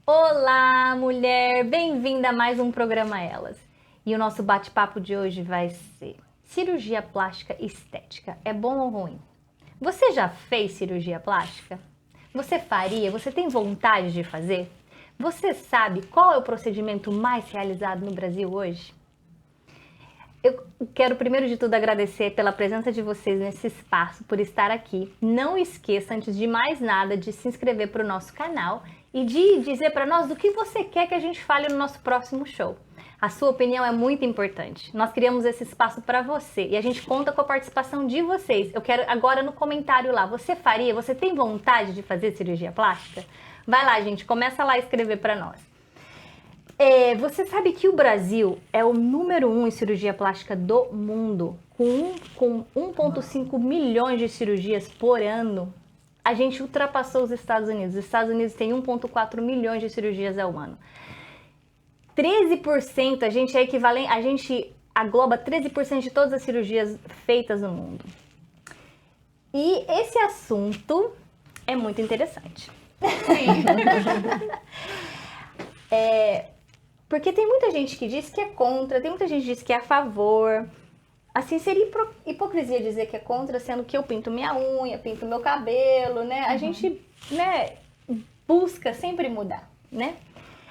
Olá, mulher! Bem-vinda a mais um programa Elas. E o nosso bate-papo de hoje vai ser: cirurgia plástica estética, é bom ou ruim? Você já fez cirurgia plástica? Você faria? Você tem vontade de fazer? Você sabe qual é o procedimento mais realizado no Brasil hoje? Eu quero primeiro de tudo agradecer pela presença de vocês nesse espaço, por estar aqui. Não esqueça, antes de mais nada, de se inscrever para o nosso canal e de dizer para nós do que você quer que a gente fale no nosso próximo show. A sua opinião é muito importante. Nós criamos esse espaço para você e a gente conta com a participação de vocês. Eu quero agora no comentário lá, você faria? Você tem vontade de fazer cirurgia plástica? Vai lá, gente, começa lá a escrever para nós. Você sabe que o Brasil é o número 1 em cirurgia plástica do mundo, com 1,5 milhões de cirurgias por ano. A gente ultrapassou os Estados Unidos. Os Estados Unidos têm 1,4 milhões de cirurgias ao ano. 13%, a gente é equivalente, a gente agloba 13% de todas as cirurgias feitas no mundo. E esse assunto é muito interessante. Sim. Porque tem muita gente que diz que é contra, tem muita gente que diz que é a favor. Assim, seria hipocrisia dizer que é contra, sendo que eu pinto minha unha, pinto meu cabelo, né? A gente, né, busca sempre mudar, né?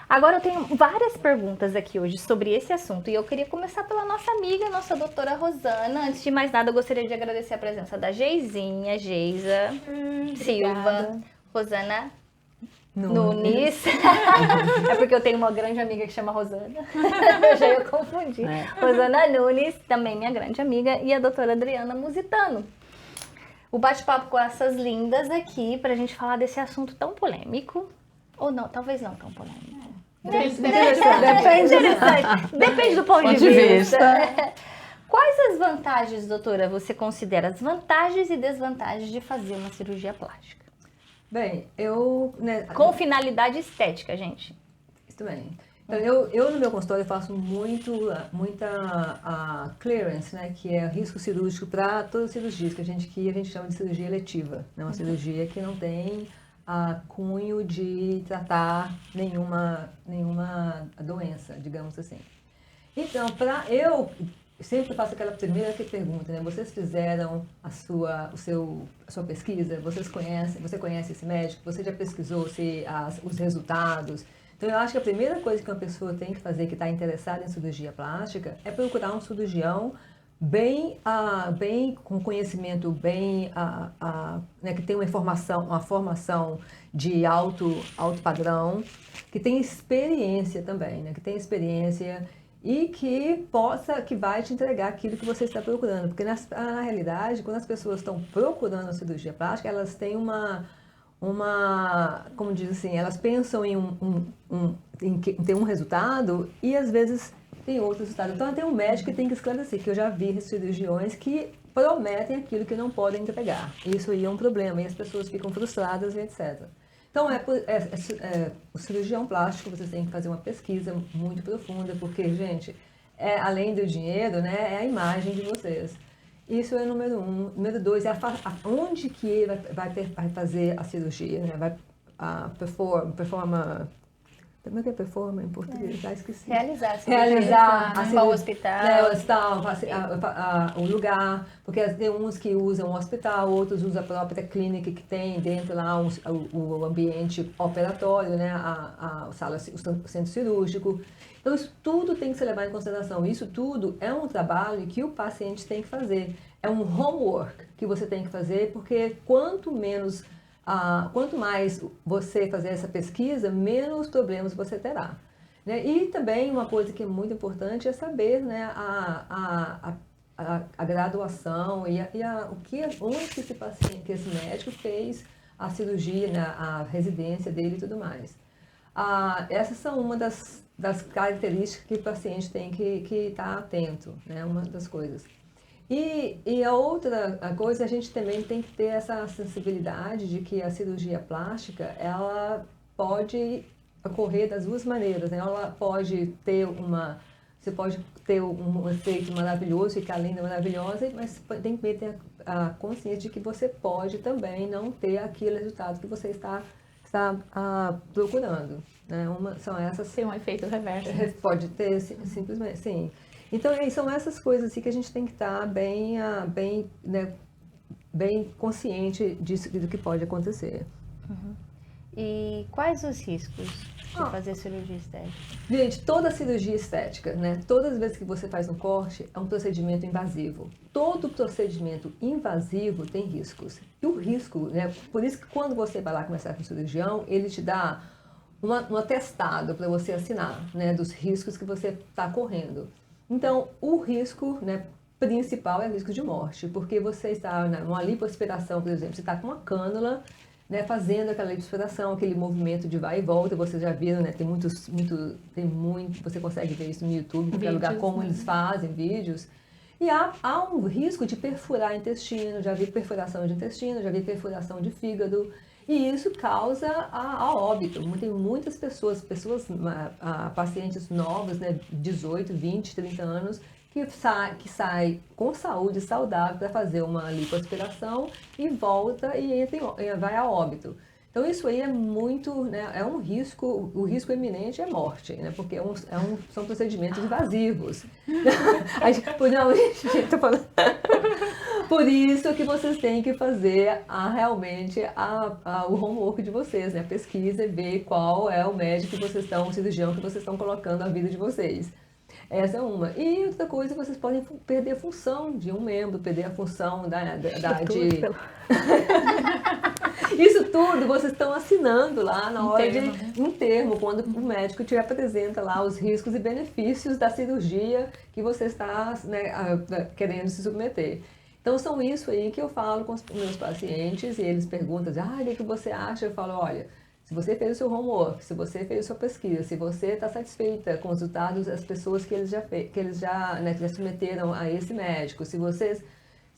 Agora eu tenho várias perguntas aqui hoje sobre esse assunto e eu queria começar pela nossa amiga, nossa doutora Rosana. Antes de mais nada, eu gostaria de agradecer a presença da Geisa Silva, Rosana Nunes. É porque eu tenho uma grande amiga que chama Rosana. Eu já ia confundir. Rosana Nunes, também minha grande amiga, e a doutora Adriana Musitano. O bate-papo com essas lindas aqui pra gente falar desse assunto tão polêmico. Ou não, talvez não tão polêmico. Depende do ponto de vista. Quais as vantagens, doutora, você considera as vantagens e desvantagens de fazer uma cirurgia plástica? Bem, com finalidade estética, gente. Isso bem. Então, eu no meu consultório faço muita clearance, né, que é risco cirúrgico para todas as cirurgias, que a gente chama de cirurgia eletiva, né, uma cirurgia que não tem cunho de tratar nenhuma doença, digamos assim. Então, eu sempre faço aquela primeira pergunta, né? Vocês fizeram a sua pesquisa? Você conhece esse médico? Você já pesquisou os resultados? Então, eu acho que a primeira coisa que uma pessoa tem que fazer que está interessada em cirurgia plástica é procurar um cirurgião com conhecimento né, que tem uma formação de alto padrão, que tem experiência também, né? Que tem experiência e que vai te entregar aquilo que você está procurando. Porque na realidade, quando as pessoas estão procurando a cirurgia plástica, elas têm como diz assim, elas pensam em ter um resultado e às vezes tem outro resultado. Então tem um médico que tem que esclarecer, que eu já vi cirurgiões que prometem aquilo que não podem entregar. Isso aí é um problema e as pessoas ficam frustradas e etc. Então, o cirurgião plástico, vocês têm que fazer uma pesquisa muito profunda, porque, gente, além do dinheiro, né, é a imagem de vocês. Isso é o número 1. Número 2 é onde que ele vai fazer a cirurgia, né? Como é que é performa em português? Já esqueci. Realizar. O hospital. O lugar, porque tem uns que usam o hospital, outros usam a própria clínica que tem dentro lá o ambiente operatório, né? A sala, o centro cirúrgico. Então, isso tudo tem que ser levado em consideração. Isso tudo é um trabalho que o paciente tem que fazer. É um homework que você tem que fazer, porque quanto mais você fazer essa pesquisa, menos problemas você terá. Né? E também uma coisa que é muito importante é saber, né, a graduação onde que esse médico fez a cirurgia, né, a residência dele e tudo mais. Essas são uma das características que o paciente tem que estar atento, né, uma das coisas. E a outra coisa, a gente também tem que ter essa sensibilidade de que a cirurgia plástica, ela pode ocorrer das duas maneiras, né? Ela pode ter uma você pode ter um efeito maravilhoso, ficar linda, maravilhosa, mas tem que ter a consciência de que você pode também não ter aquele resultado que você está procurando. Né? São essas... Tem um efeito reverso. Pode ter, simplesmente, sim. Então, são essas coisas assim, que a gente tem que estar bem consciente do que pode acontecer. Uhum. E quais os riscos de fazer cirurgia estética? Gente, toda cirurgia estética, né? Todas as vezes que você faz um corte, é um procedimento invasivo. Todo procedimento invasivo tem riscos. E o risco, né? Por isso que quando você vai lá conversar com o cirurgião, ele te dá um atestado para você assinar, né? Dos riscos que você está correndo. Então, o risco, né, principal é o risco de morte, porque você está numa lipoaspiração, por exemplo, você está com uma cânula, né, fazendo aquela lipoaspiração, aquele movimento de vai e volta, vocês já viram, né, tem muito, você consegue ver isso no YouTube, em qualquer lugar, como eles fazem vídeos. E há um risco de perfurar intestino, já vi perfuração de intestino, já vi perfuração de fígado, e isso causa a óbito. Tem muitas pessoas, pacientes novas, né, 18, 20, 30 anos, que sai com saúde, saudável, para fazer uma lipoaspiração e volta e vai a óbito. Então isso aí é muito, né, é um risco, o risco eminente é morte, né, porque são procedimentos invasivos. Por isso que vocês têm que fazer realmente o homework de vocês, né, a pesquisa e ver qual é o médico que vocês estão, o cirurgião que vocês estão colocando na vida de vocês. Essa é uma. E outra coisa, vocês podem perder a função de um membro, perder a função Isso tudo vocês estão assinando lá na hora de um termo, quando o médico te apresenta lá os riscos e benefícios da cirurgia que você está, né, querendo se submeter. Então são isso aí que eu falo com os meus pacientes e eles perguntam, o que você acha? Eu falo, olha, se você fez o seu homework, se você fez a sua pesquisa, se você está satisfeita com os resultados das pessoas que eles já submeteram a esse médico, se você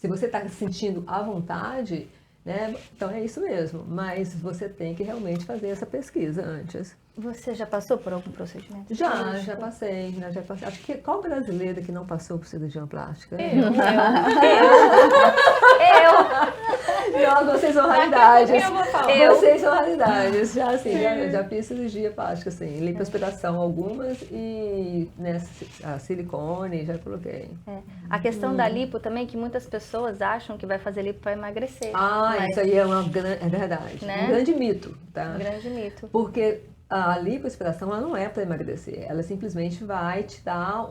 está se sentindo à vontade, né, então é isso mesmo. Mas você tem que realmente fazer essa pesquisa antes. Você já passou por algum procedimento? Já passei. Acho que qual brasileira que não passou por cirurgia plástica? Eu. Não, vocês são raridades. Vocês são raridades. Já fiz cirurgia plástica, assim, lipoaspiração algumas e a silicone já coloquei. A questão da lipo também, que muitas pessoas acham que vai fazer lipo para emagrecer. Isso aí é verdade. Né? Um grande mito, tá? Um grande mito. Porque a lipoaspiração ela não é para emagrecer, ela simplesmente vai te dar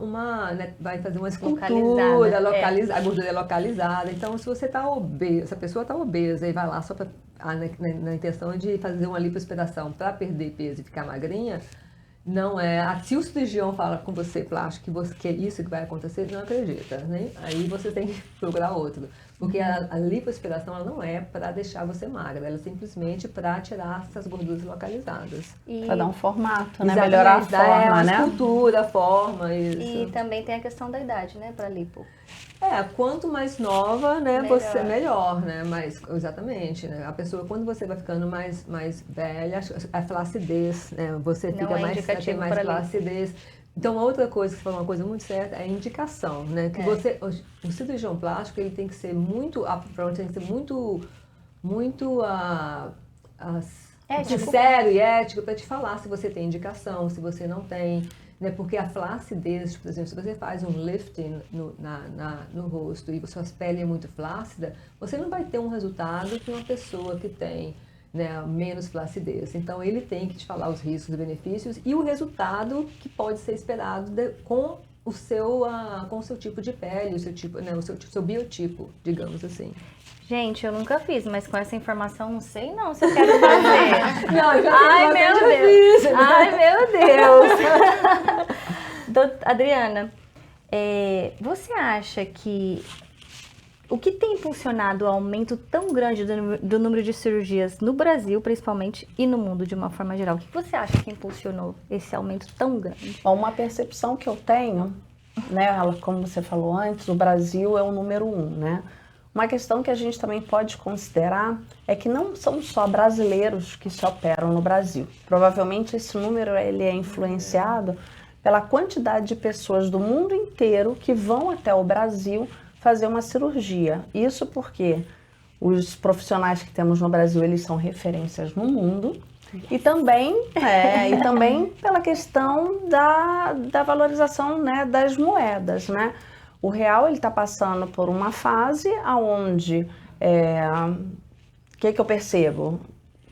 vai fazer uma escultura, a gordura é localizada. Então, se você está obesa, se a pessoa está obesa e vai lá só na intenção de fazer uma lipoaspiração para perder peso e ficar magrinha, não é. Se o cirurgião fala com você, plástico, que é isso que vai acontecer, não acredita, né? Aí você tem que procurar outro. Porque a lipoaspiração ela não é para deixar você magra, ela é simplesmente para tirar essas gorduras localizadas. Para dar um formato, né? Melhorar a forma, né? A escultura, a forma, isso. E também tem a questão da idade, né, para lipo. Quanto mais nova, né, você melhor, né? Mas, exatamente, né? A pessoa, quando você vai ficando mais velha, a flacidez, né? Você fica tem mais flacidez. Então, outra coisa, que foi uma coisa muito certa, é a indicação, né? Que o cirurgião plástico, ele tem que ser muito sincero e ético para te falar se você tem indicação, se você não tem, né? Porque a flacidez, por exemplo, se você faz um lifting no rosto e sua pele é muito flácida, você não vai ter um resultado que uma pessoa que tem, né, menos flacidez. Então ele tem que te falar os riscos e benefícios e o resultado que pode ser esperado com o seu tipo de pele, o seu tipo, né, o seu biotipo, digamos assim. Gente, eu nunca fiz, mas com essa informação não sei não se eu quero fazer. Ai, meu Deus. Adriana, você acha que o que tem impulsionado o aumento tão grande do número de cirurgias no Brasil, principalmente, e no mundo de uma forma geral? O que você acha que impulsionou esse aumento tão grande? Uma percepção que eu tenho, né, como você falou antes, o Brasil é o número 1, né? Uma questão que a gente também pode considerar é que não são só brasileiros que se operam no Brasil. Provavelmente esse número ele é influenciado pela quantidade de pessoas do mundo inteiro que vão até o Brasil fazer uma cirurgia. Isso porque os profissionais que temos no Brasil, eles são referências no mundo. E também pela questão da valorização, né, das moedas, né? O real está passando por uma fase onde, que eu percebo?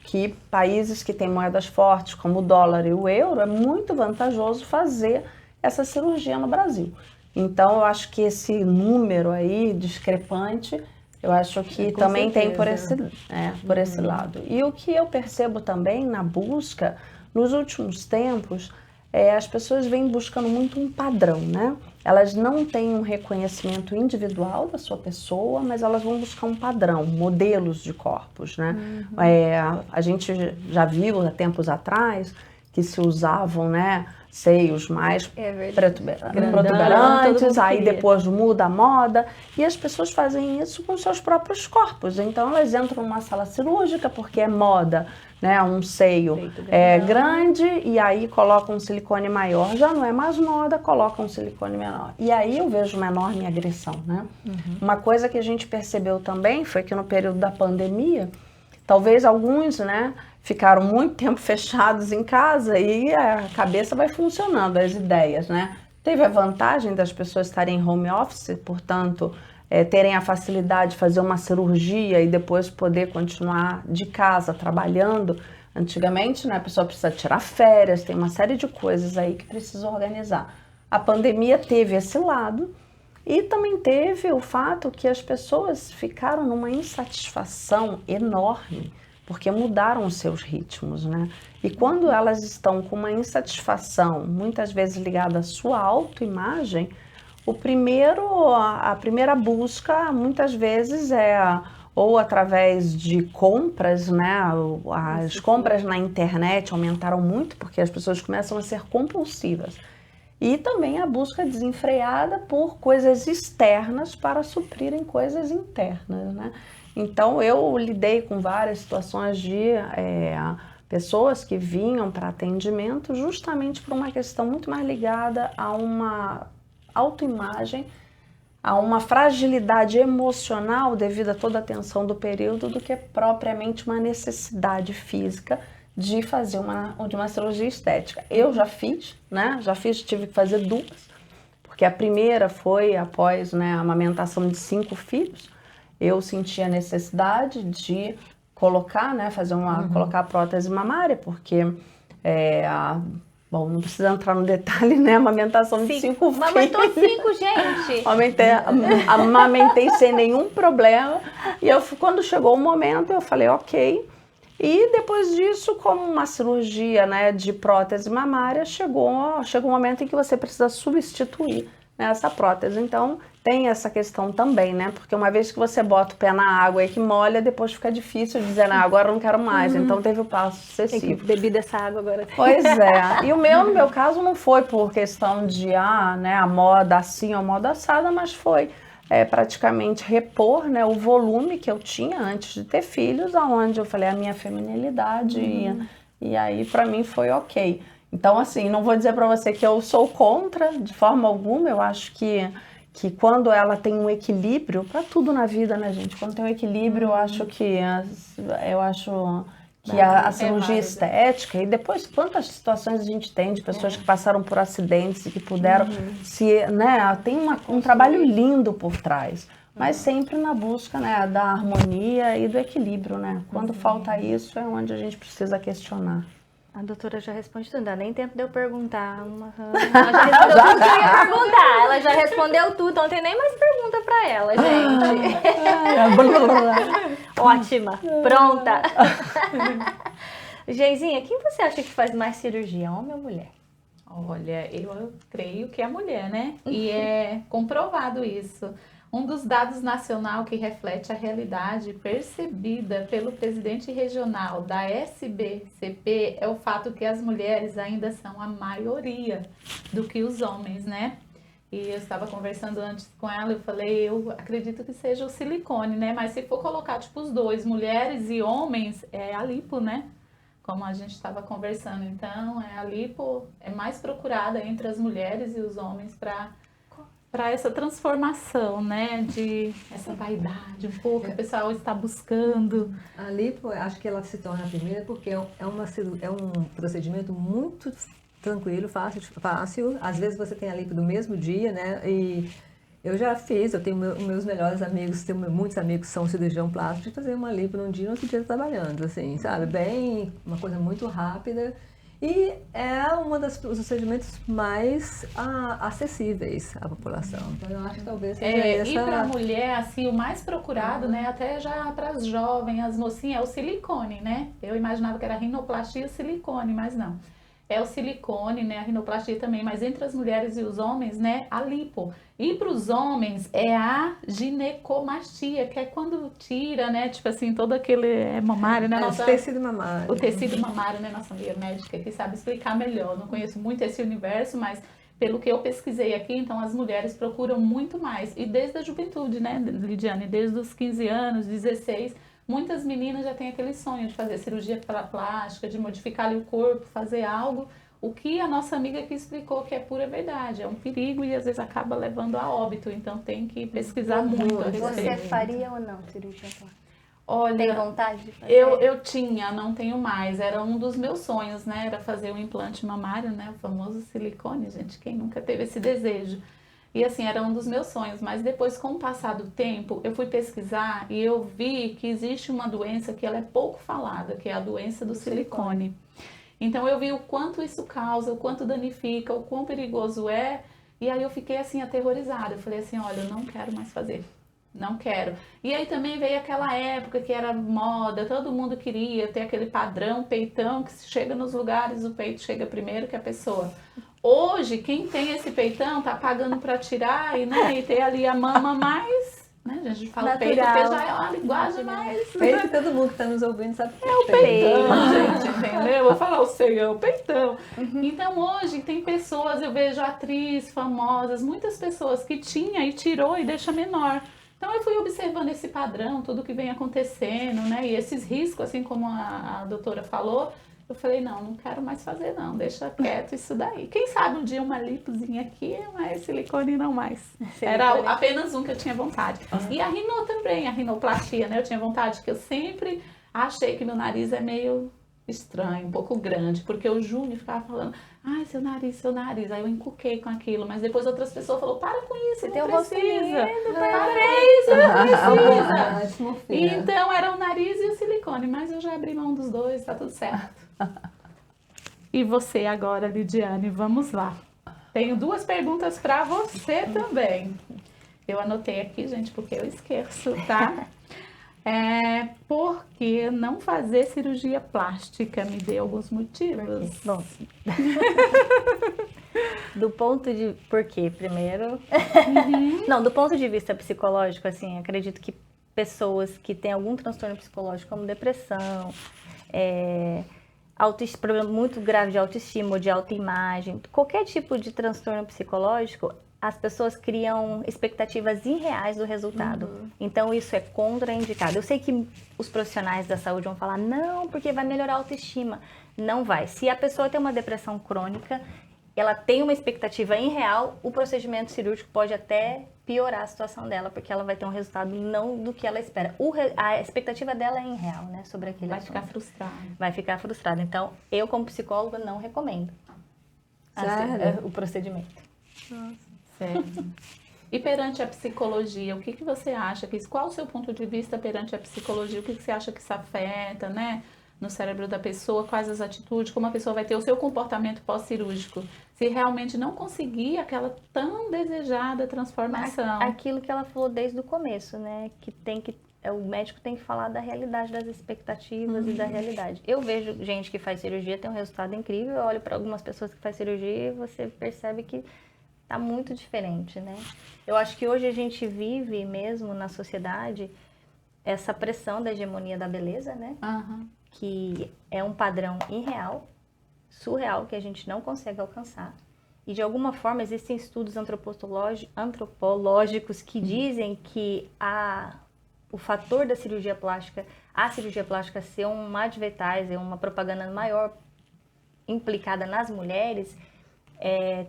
Que países que têm moedas fortes, como o dólar e o euro, é muito vantajoso fazer essa cirurgia no Brasil. Então, eu acho que esse número aí discrepante, eu acho que também tem por esse lado. E o que eu percebo também na busca, nos últimos tempos, as pessoas vêm buscando muito um padrão, né? Elas não têm um reconhecimento individual da sua pessoa, mas elas vão buscar um padrão, modelos de corpos, né? A gente já viu há tempos atrás que se usavam, né, seios mais protuberantes, aí depois muda a moda, e as pessoas fazem isso com seus próprios corpos. Então elas entram numa sala cirúrgica porque é moda, né, um seio grande, e aí colocam um silicone maior, já não é mais moda, colocam um silicone menor. E aí eu vejo uma enorme agressão, né? Uma coisa que a gente percebeu também foi que no período da pandemia, talvez alguns, né, ficaram muito tempo fechados em casa e a cabeça vai funcionando, as ideias, né? Teve a vantagem das pessoas estarem em home office, portanto, terem a facilidade de fazer uma cirurgia e depois poder continuar de casa trabalhando. Antigamente, né, a pessoa precisa tirar férias, tem uma série de coisas aí que precisa organizar. A pandemia teve esse lado e também teve o fato que as pessoas ficaram numa insatisfação enorme, porque mudaram os seus ritmos, né? E quando elas estão com uma insatisfação, muitas vezes ligada à sua autoimagem, a primeira busca, muitas vezes, ou através de compras, né? As compras na internet aumentaram muito, porque as pessoas começam a ser compulsivas. E também a busca desenfreada por coisas externas para suprirem coisas internas, né? Então, eu lidei com várias situações de pessoas que vinham para atendimento justamente por uma questão muito mais ligada a uma autoimagem, a uma fragilidade emocional devido a toda a tensão do período, do que propriamente uma necessidade física de fazer uma cirurgia estética. Eu já fiz, né? Tive que fazer duas, porque a primeira foi após, né, a amamentação de 5 filhos. Eu senti a necessidade de colocar, né, colocar a prótese mamária, porque bom, não precisa entrar no detalhe, né, amamentação de 5 filhos. Amamentou 5, gente! Amamentei sem nenhum problema, e quando chegou o momento, eu falei, ok. E depois disso, como uma cirurgia, né, de prótese mamária, chegou um momento em que você precisa substituir, né, essa prótese. Então, tem essa questão também, né? Porque uma vez que você bota o pé na água e que molha, depois fica difícil de dizer, não, agora eu não quero mais. Então, teve o passo sucessivo. Bebi dessa água agora. Pois é. E no meu caso, não foi por questão de, né, a moda assim ou moda assada, mas foi praticamente repor, né, o volume que eu tinha antes de ter filhos, aonde eu falei a minha feminilidade e aí para mim foi ok. Então, assim, não vou dizer para você que eu sou contra de forma alguma. Eu acho que quando ela tem um equilíbrio, para tudo na vida, né, gente? Quando tem um equilíbrio, eu acho que a cirurgia estética, e depois quantas situações a gente tem de pessoas que passaram por acidentes e que puderam né, tem um trabalho lindo por trás, mas sempre na busca, né, da harmonia e do equilíbrio, né? Quando falta isso é onde a gente precisa questionar. A doutora já responde tudo, não dá nem tempo de eu perguntar. Ela já respondeu tudo que eu ia perguntar. Ela já respondeu tudo, então não tem nem mais pergunta pra ela, gente. Ótima, pronta. Geizinha, quem você acha que faz mais cirurgia, homem ou mulher? Olha, eu creio que é mulher, né? E é comprovado isso. Um dos dados nacional que reflete a realidade percebida pelo presidente regional da SBCP é o fato que as mulheres ainda são a maioria do que os homens, né? E eu estava conversando antes com ela, eu falei, eu acredito que seja o silicone, né? Mas se for colocar, tipo, os dois, mulheres e homens, é a lipo, né? como a gente estava conversando. Então, a lipo é mais procurada entre as mulheres e os homens para essa transformação, né, de essa vaidade um pouco, que o pessoal está buscando. A lipo, acho que ela se torna a primeira porque é um procedimento muito tranquilo, fácil. Às vezes você tem a lipo do mesmo dia, né? E eu já fiz, eu tenho meus melhores amigos, tenho muitos amigos que são cirurgião plástico, de fazer uma lipo num dia e no outro dia trabalhando, assim, sabe? Bem, uma coisa muito rápida. E é dos procedimentos mais acessíveis à população. Então, eu acho que talvez seja essa... E para a mulher, assim, o mais procurado, né, até já para as jovens, as mocinhas, é o silicone, né? Eu imaginava que era rinoplastia e silicone, mas não. É o silicone, né, a rinoplastia também, mas entre as mulheres e os homens, né, a lipo. E para os homens é a ginecomastia, que é quando tira, né, tipo assim, todo aquele mamário, né? O tecido mamário. O tecido mamário, né, nossa amiga médica que sabe explicar melhor. Não conheço muito esse universo, mas pelo que eu pesquisei aqui, então as mulheres procuram muito mais. E desde a juventude, né, Lidiane, desde os 15 anos, 16, muitas meninas já têm aquele sonho de fazer cirurgia plástica, de modificar ali o corpo, fazer algo. O que a nossa amiga aqui explicou que é pura verdade, é um perigo e às vezes acaba levando a óbito, então tem que pesquisar muito a respeito. Você faria ou não cirurgia plástica? Olha, tem vontade de fazer? Eu tinha, não tenho mais, era um dos meus sonhos, né, era fazer um implante mamário, né, o famoso silicone, gente, quem nunca teve esse desejo? E assim, era um dos meus sonhos, mas depois, com o passar do tempo, eu fui pesquisar e eu vi que existe uma doença que ela é pouco falada, que é a doença do silicone. Então eu vi o quanto isso causa, o quanto danifica, o quão perigoso é, e aí eu fiquei assim aterrorizada. Eu falei assim, olha, eu não quero mais fazer, não quero. E aí também veio aquela época que era moda, todo mundo queria ter aquele padrão peitão que chega nos lugares, o peito chega primeiro que a pessoa. Hoje, quem tem esse peitão tá pagando para tirar e ter ali a mama mais... Né? A gente fala natural. Peito, porque já é uma linguagem mais... Peito que todo mundo que está nos ouvindo sabe que é o peitão, gente, entendeu? Vou falar o seu, é o peitão. Então hoje tem pessoas, eu vejo atrizes famosas, muitas pessoas que tinha e tirou e deixa menor. Então eu fui observando esse padrão, tudo que vem acontecendo, né? E esses riscos, assim como a doutora falou, eu falei, não quero mais fazer não, deixa quieto isso daí. Quem sabe um dia uma lipozinha aqui, mas silicone não mais. Era apenas um que eu tinha vontade. E a rino também, a rinoplastia, né? Eu tinha vontade, que eu sempre achei que meu nariz é meio estranho, um pouco grande, porque o Júnior ficava falando, ai, seu nariz. Aí eu encuquei com aquilo, mas depois outras pessoas falaram, para com isso, você não precisa. Para com isso, não precisa. Então era o nariz e o silicone, mas eu já abri mão dos dois, tá tudo certo. E você agora, Lidiane, vamos lá. Tenho 2 perguntas para você também. Eu anotei aqui, gente, porque eu esqueço, tá? Por que não fazer cirurgia plástica? Me dê alguns motivos. Bom, do ponto de... Por quê? Primeiro... Não, do ponto de vista psicológico, assim, acredito que pessoas que têm algum transtorno psicológico, como depressão, problema muito grave de autoestima ou de autoimagem, qualquer tipo de transtorno psicológico, as pessoas criam expectativas irreais do resultado. Então, isso é contraindicado. Eu sei que os profissionais da saúde vão falar, não, porque vai melhorar a autoestima. Não vai. Se a pessoa tem uma depressão crônica, ela tem uma expectativa irreal, o procedimento cirúrgico pode até piorar a situação dela, porque ela vai ter um resultado não do que ela espera. A expectativa dela é irreal, né, sobre aquele assunto. Vai ficar frustrada. Vai ficar frustrada. Então, eu como psicóloga não recomendo o procedimento. Nossa. Certo. E perante a psicologia, o que você acha? Qual o seu ponto de vista perante a psicologia? O que você acha que isso afeta, né, no cérebro da pessoa? Quais as atitudes? Como a pessoa vai ter o seu comportamento pós-cirúrgico? Se realmente não conseguir aquela tão desejada transformação. Aquilo que ela falou desde o começo, né? O médico tem que falar da realidade, das expectativas e da realidade. Eu vejo gente que faz cirurgia, tem um resultado incrível. Eu olho para algumas pessoas que fazem cirurgia e você percebe que tá muito diferente, né? Eu acho que hoje a gente vive mesmo na sociedade essa pressão da hegemonia da beleza, né? Que é um padrão irreal, surreal, que a gente não consegue alcançar. E de alguma forma existem estudos antropológicos que dizem que o fator da cirurgia plástica, a cirurgia plástica ser uma advertising, uma propaganda maior implicada nas mulheres,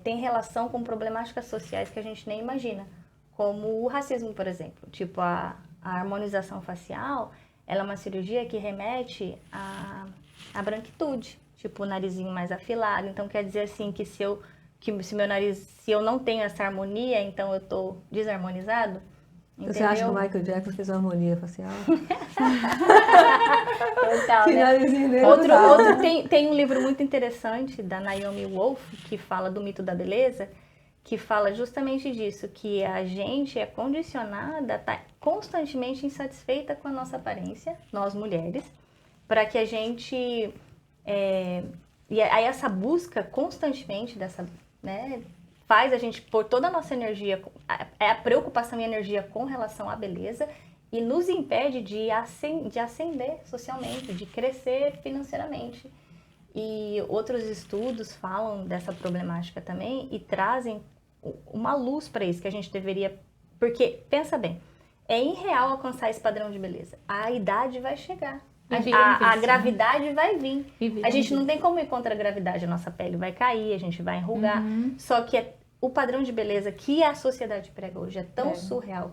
tem relação com problemáticas sociais que a gente nem imagina, como o racismo, por exemplo. Tipo, a harmonização facial, ela é uma cirurgia que remete à branquitude, tipo o narizinho mais afilado. Então, quer dizer assim, que se meu nariz, se eu não tenho essa harmonia, então eu tô desarmonizado. Entendeu? Você acha que o Michael Jackson fez uma harmonia facial? Total, Que né? narizinho dele. Outro tem um livro muito interessante da Naomi Wolf, que fala do mito da beleza, que fala justamente disso, que a gente é condicionada a estar constantemente insatisfeita com a nossa aparência, nós mulheres, para que a gente... e aí essa busca constantemente dessa, né, faz a gente pôr toda a nossa energia, a preocupação e energia com relação à beleza, e nos impede de ascender socialmente, de crescer financeiramente. E outros estudos falam dessa problemática também e trazem uma luz para isso, que a gente deveria... Porque, pensa bem, é irreal alcançar esse padrão de beleza. A idade vai chegar. A gravidade vai vir. A gente não tem como ir contra a gravidade. A nossa pele vai cair, a gente vai enrugar. Só que o padrão de beleza que a sociedade prega hoje é tão surreal,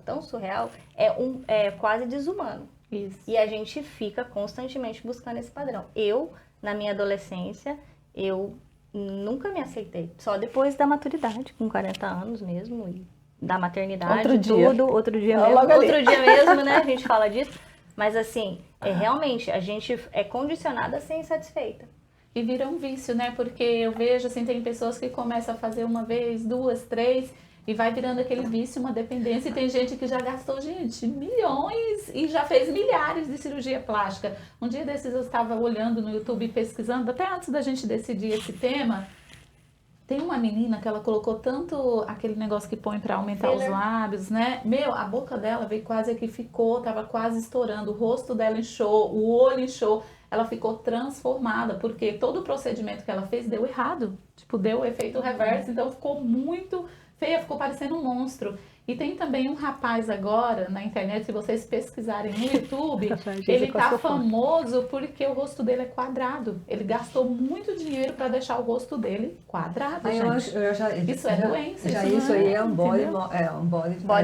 é quase desumano. Isso. E a gente fica constantemente buscando esse padrão. Eu, na minha adolescência, eu nunca me aceitei. Só depois da maturidade, com 40 anos mesmo, e da maternidade, Outro dia. outro dia Tá mesmo. logo ali. Outro dia mesmo, né? A gente fala disso. Mas assim, realmente, a gente é condicionada a ser insatisfeita. E vira um vício, né? Porque eu vejo, assim, tem pessoas que começam a fazer uma vez, 2, 3, e vai virando aquele vício, uma dependência. E tem gente que já gastou, gente, milhões e já fez milhares de cirurgia plástica. Um dia desses eu estava olhando no YouTube, pesquisando, até antes da gente decidir esse tema. Tem uma menina que ela colocou tanto aquele negócio que põe pra aumentar os lábios, né? A boca dela veio quase que ficou, tava quase estourando. O rosto dela inchou, o olho inchou. Ela ficou transformada, porque todo o procedimento que ela fez deu errado. Tipo, deu o efeito reverso, então ficou muito feia, ficou parecendo um monstro. E tem também um rapaz agora na internet, se vocês pesquisarem no YouTube, ele tá famoso porque o rosto dele é quadrado. Ele gastou muito dinheiro para deixar o rosto dele quadrado, gente. Isso é doença. Isso aí é um body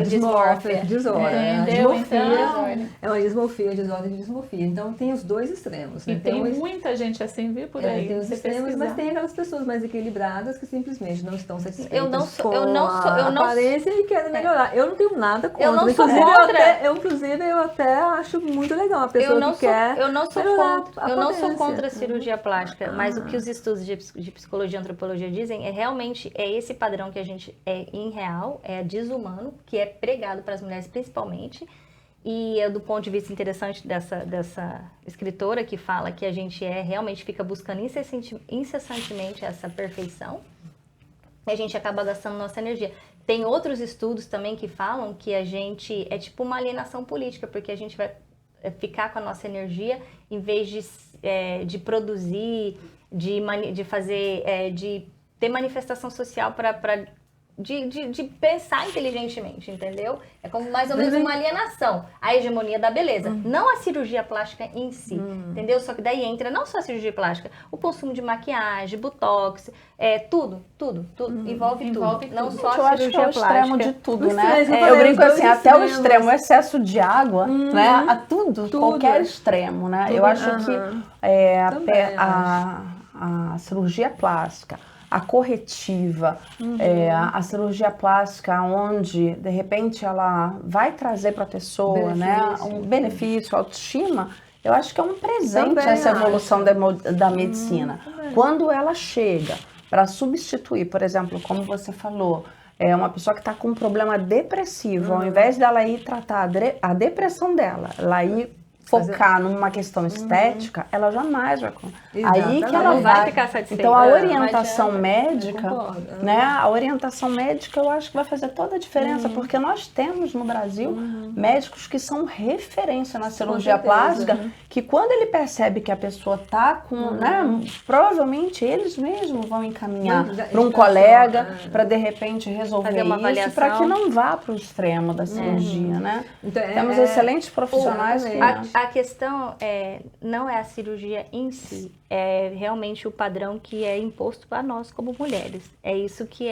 dysmorphia. Entendeu? Então, é uma dismorfia, desordem de dismorfia. Então tem os dois extremos. E tem muita gente assim, viu, por aí. Tem os extremos, mas tem aquelas pessoas mais equilibradas que simplesmente não estão satisfeitas com a aparência e querem melhorar. Eu não tenho nada contra. Eu não sou contra. Inclusive, eu até acho muito legal uma pessoa que quer. Eu não sou contra a cirurgia plástica, mas o que os estudos de psicologia e antropologia dizem é realmente esse padrão que a gente é irreal, é desumano, que é pregado para as mulheres principalmente. E é do ponto de vista interessante dessa escritora que fala que a gente realmente fica buscando incessantemente essa perfeição. E a gente acaba gastando nossa energia. Tem outros estudos também que falam que a gente é tipo uma alienação política, porque a gente vai ficar com a nossa energia em vez de produzir, de fazer, de ter manifestação social de pensar inteligentemente, entendeu? É como mais ou menos uma alienação, a hegemonia da beleza, não a cirurgia plástica em si, entendeu? Só que daí entra não só a cirurgia plástica, o consumo de maquiagem, botox, tudo, envolve tudo, não só eu a acho que cirurgia é o extremo plástica. de tudo, né? Eu brinco assim, até o extremo, o excesso de água, né? A tudo, qualquer extremo, né? Eu acho que a cirurgia plástica, a corretiva, a cirurgia plástica onde, de repente, ela vai trazer para a pessoa, né, um benefício, autoestima, eu acho que é um presente Também essa evolução da medicina. Quando ela chega para substituir, por exemplo, como você falou, uma pessoa que está com um problema depressivo, ao invés dela ir tratar a depressão dela, ela ir focar numa questão estética, ela jamais vai... Aí que ela Não vai ficar satisfeita. Então, a Não orientação adianta. médica, Eu concordo. né? A orientação médica, eu acho que vai fazer toda a diferença, porque nós temos no Brasil médicos que são referência na cirurgia certeza. plástica, que quando ele percebe que a pessoa tá com, né? Provavelmente eles mesmos vão encaminhar para um colega para de repente resolver Fazer uma isso, avaliação. para que não vá para o extremo da cirurgia, né? Então, Temos excelentes profissionais que... A questão não é a cirurgia em si, é realmente o padrão que é imposto para nós como mulheres. É isso que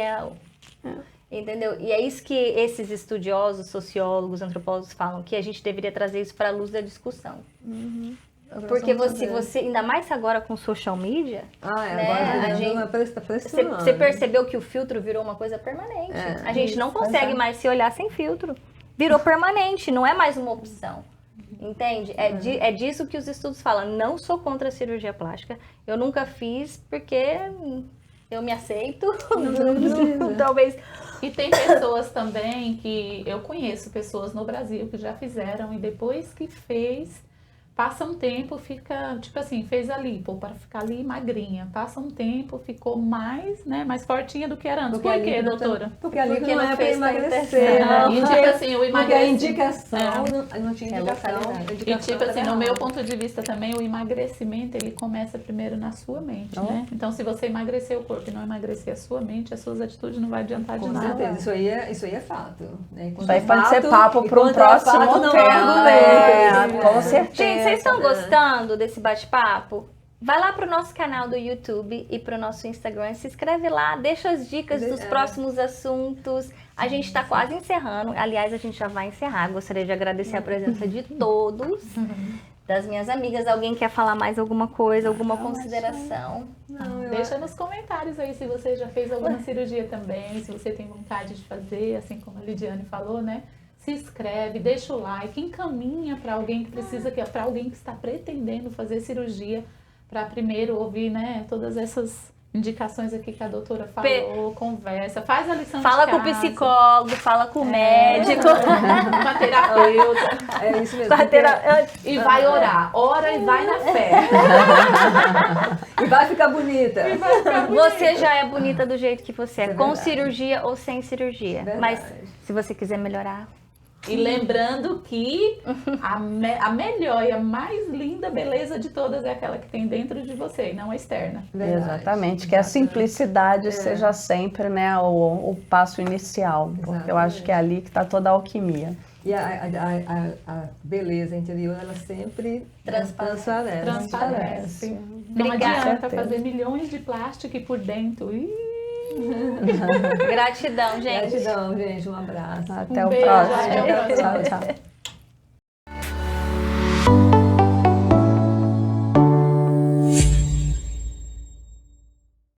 entendeu? E é isso que esses estudiosos, sociólogos, antropólogos falam, que a gente deveria trazer isso para a luz da discussão. Porque você, ainda mais agora com social media, Agora a gente, tá pressionando. você percebeu que o filtro virou uma coisa permanente. A gente não consegue mais se olhar sem filtro. Virou permanente, não é mais uma opção. Entende? É disso que os estudos falam. Não sou contra a cirurgia plástica. Eu nunca fiz porque eu me aceito. Talvez. E tem pessoas também que eu conheço pessoas no Brasil que já fizeram e depois que fez, passa um tempo, fica, tipo assim, fez a lipo para ficar ali magrinha. Passa um tempo, ficou mais, né, mais fortinha do que era antes. Por quê, doutora? Porque a lipo Porque não não é para fez emagrecer. pra E tipo assim, o Porque a emagrecimento... indicação, não tinha indicação. localidade. a E indicação tipo assim, era no meu errada. ponto de vista também, o emagrecimento, ele começa primeiro na sua mente, né? Então, se você emagrecer o corpo e não emagrecer a sua mente, as suas atitudes não vai adiantar de Com nada. certeza, isso aí é fato. Né? Isso aí pode ser papo para um Enquanto é próximo fato, não tema. é argumento. Com certeza. Gente, vocês estão gostando desse bate-papo? Vai lá pro nosso canal do YouTube e pro nosso Instagram, se inscreve lá, deixa as dicas dos próximos assuntos. A gente tá quase encerrando. Aliás, a gente já vai encerrar. Gostaria de agradecer a presença de todos, das minhas amigas. Alguém quer falar mais alguma coisa, alguma consideração? Deixa nos comentários aí se você já fez alguma cirurgia também, se você tem vontade de fazer, assim como a Lidiane falou, né? Se inscreve, deixa o like, encaminha para alguém que precisa, para alguém que está pretendendo fazer cirurgia, para primeiro ouvir, né, todas essas indicações aqui que a doutora falou, conversa, faz a lição Fala de com o casa, psicólogo, fala com o médico. com a terapeuta, É isso mesmo. Com a porque- e vai orar, ora e vai na fé. E vai ficar bonita. Você já é bonita do jeito que você é, É com verdade. cirurgia ou sem cirurgia. Verdade. Mas se você quiser melhorar, E lembrando que a melhor e a mais linda beleza de todas é aquela que tem dentro de você, e não a externa. Verdade. Exatamente, que a simplicidade seja sempre, né, o passo inicial, porque eu acho que é ali que está toda a alquimia. E a beleza interior, ela sempre transparece. Transparece. Não Obrigada. adianta fazer milhões de plástico e por dentro. gratidão, gente. Gratidão, gente. Um abraço. Até o beijo, próximo. até o próximo. Tchau, tchau.